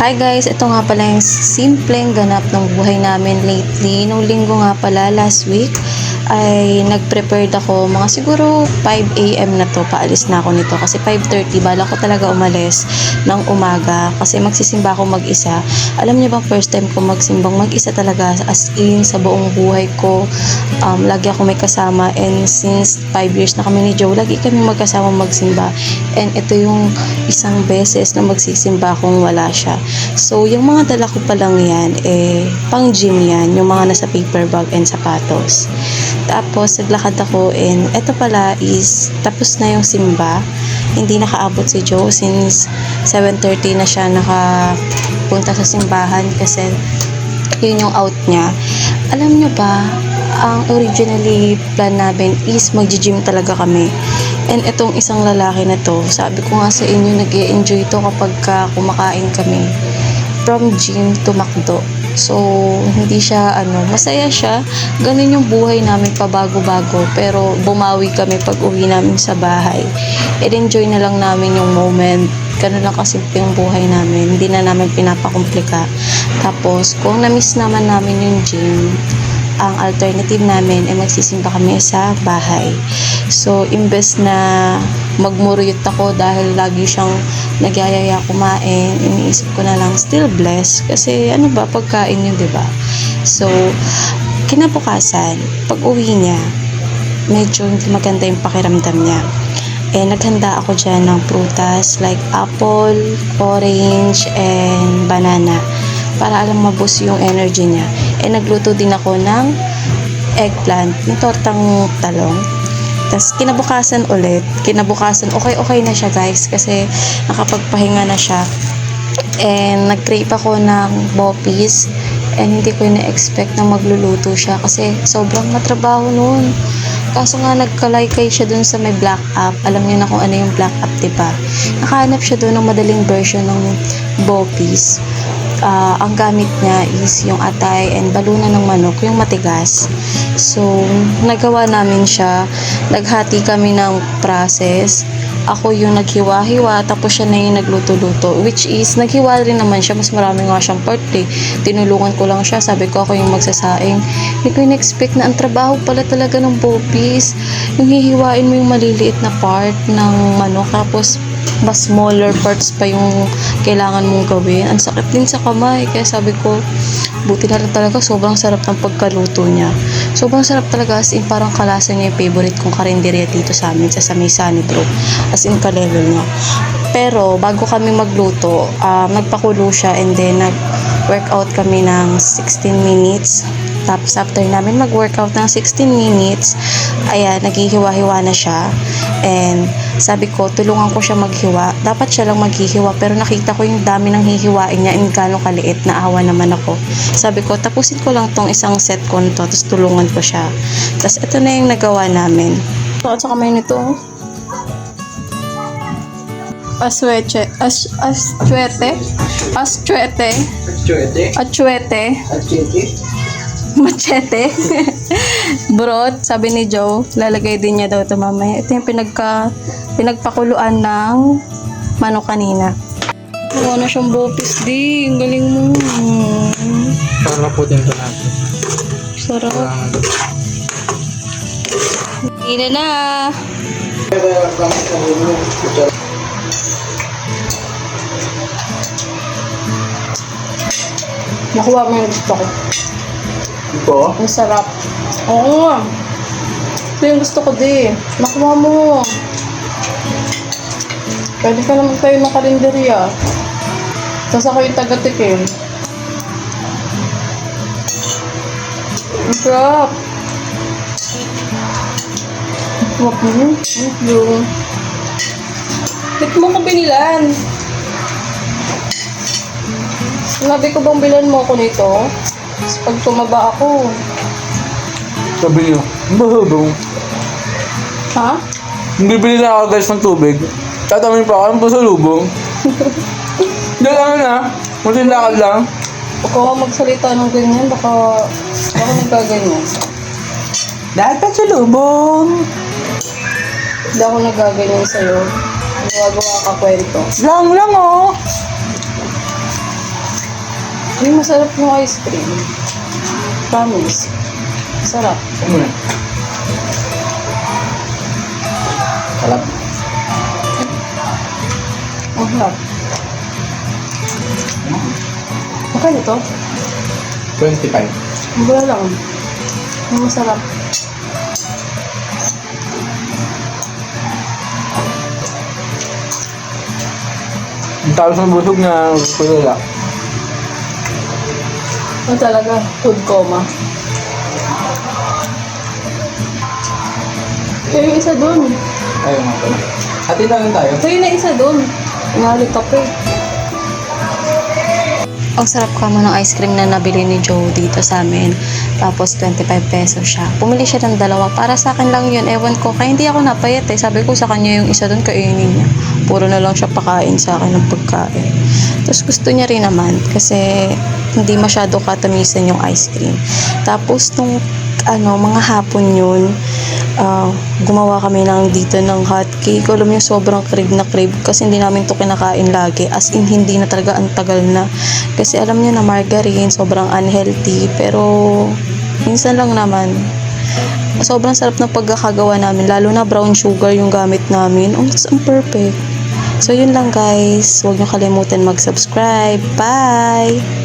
Hi guys, ito nga pala yung simpleng ganap ng buhay namin lately. Nung linggo nga pala, last week, ay nag-prepared ako mga siguro 5 AM na to. Paalis na ako nito kasi 5:30 bala ko talaga umalis ng umaga kasi magsisimba ako mag-isa. Alam niyo ba, first time ko magsimbang mag-isa talaga, as in sa buong buhay ko. Lagi ako may kasama, and since 5 years na kami ni Joe, lagi kami magkasama magsimba. And ito yung isang beses na magsisimba kung wala siya. So, yung mga dala ko pa lang yan, pang gym yan, yung mga nasa paper bag and sapatos. Tapos, naglakad ako, and eto pala is, tapos na yung simba. Hindi nakaabot si Joe since 7:30 na siya nakapunta sa simbahan kasi yun yung out niya. Alam nyo ba, ang originally plan namin is mag-gym talaga kami. And itong isang lalaki na to, sabi ko nga sa inyo, nag-e-enjoy to kapag kumakain kami from gym to McDo. So, hindi siya, masaya siya. Ganun yung buhay namin, pabago-bago. Pero, bumawi kami pag uwi namin sa bahay. I-enjoy na lang namin yung moment. Ganun lang kasimple yung buhay namin. Hindi na namin pinapakomplika. Tapos, kung na-miss naman namin yung gym, ang alternative namin ay magsisimba kami sa bahay. So, imbes na magmuriyot ako dahil lagi siyang nagyayaya kumain, iniisip ko na lang, still blessed. Kasi ano ba, pagkain yun, diba? So, kinabukasan, pag uwi niya, medyo hindi maganda yung pakiramdam niya. Naghanda ako dyan ng prutas like apple, orange, and banana para alam maboost yung energy niya. Nagluto din ako ng eggplant, yung tortang talong. Tapos kinabukasan, okay na siya guys kasi nakapagpahinga na siya. And nag-crave ako ng boppies, and hindi ko na-expect na magluluto siya kasi sobrang matrabaho noon. Kaso nga nagkalaykay siya dun sa may black app. Alam niyo na kung ano yung black app, diba? Nakahanap siya dun ng madaling version ng boppies. Ang gamit niya is yung atay and balunan ng manok, yung matigas. So, nagawa namin siya. Naghati kami ng process. Ako yung naghiwa-hiwa, tapos siya na yung nagluto-luto. Which is, naghiwa rin naman siya. Mas marami nga siyang part eh. Tinulungan ko lang siya. Sabi ko ako yung magsasaing. Hindi ko in-expect na ang trabaho pala talaga ng boppies. Yung hihiwain mo yung maliliit na part ng manok. Tapos, mas smaller parts pa yung kailangan mong gawin. Ang sakit din sa kamay. Kaya sabi ko, buti na lang talaga, sobrang sarap ng pagkaluto niya. Sobrang sarap talaga, as in parang kalasa niya yung favorite kong karinderya dito sa amin, sa May Sunny Bro. As in ka-level niya. Pero, bago kami magluto, nagpakulo siya, and then nag-workout kami ng 16 minutes. Tapos after namin mag-workout ng 16 minutes, ayan, naghihiwa-hiwa na siya. And sabi ko, tulungan ko siya maghiwa. Dapat siya lang maghihiwa, pero nakita ko yung dami ng hihiwain niya, and gano'ng kaliit, naawa naman ako. Sabi ko, tapusin ko lang tong isang set ko nito, tapos tulungan ko siya. Tapos ito na yung nagawa namin. At sa kamay nito, aswete. Machete. Brot, sabi ni Joe, lalagay din niya daw ito mamaya. Ito yung pinagpakuluan ng manok kanina. Wala na siyang bopis, di. Ang galing mo. Para po din ito natin. Sarap. Hindi na. Nakuha mo yung gusto ko. Ito? Ang sarap. Oo nga. Ito yung gusto ko, di. Nakuha mo. Pwede ka naman tayo ng karinderya. Tapos ako yung taga-tikim. Ang sarap. Huwag mo. Thank you. Ba't mo ko binilan? Sinabi ko bang bilan mo ako nito? Tapos pag tumaba ako. Sabi niyo, bahubong. Ha? Bibili na ako guys ng tubig. Tatamin pa ako ng pasalubong. Diyan lang na. Munting lakad lang. Huwag ka magsalita ng ganyan. Baka nagkaganyan. Dahil pasalubong. Hindi ako nagaganyan sa'yo. Gawa ka kwento. Lang oh. Ay, masarap yung ice cream. Promise. Masarap. Ano na? Sarap. Ang harap. Magkano ito? 25. Ang gula lang. Ang masarap. Ang tawag sa busog na kulula. Ano talaga? Food coma. Kaya yung isa dun. Ayun nga pala. Hati na lang tayo. Kaya na isa dun. Ingali ka pa eh. Ang sarap kamo ng ice cream na nabili ni Joe dito sa amin. Tapos 25 pesos siya. Pumili siya ng dalawa. Para sa akin lang yun. Ewan ko. Kaya hindi ako napayat eh. Sabi ko sa kanya yung isa dun kainin niya. Puro na lang siya pakain sa akin ng pagkain. Tapos gusto niya rin naman. Kasi hindi masyado katamisan yung ice cream. Tapos nung mga hapon yun, gumawa kami dito ng hot cake. Alam mo yung sobrang crave na crave kasi hindi namin to kinakain lagi. As in, hindi na talaga, ang tagal na. Kasi alam niyo na margarine, sobrang unhealthy. Pero, minsan lang naman. Sobrang sarap ng pagkakagawa namin. Lalo na brown sugar yung gamit namin. Ang perfect. So, yun lang guys. Huwag niyo kalimutan mag-subscribe. Bye!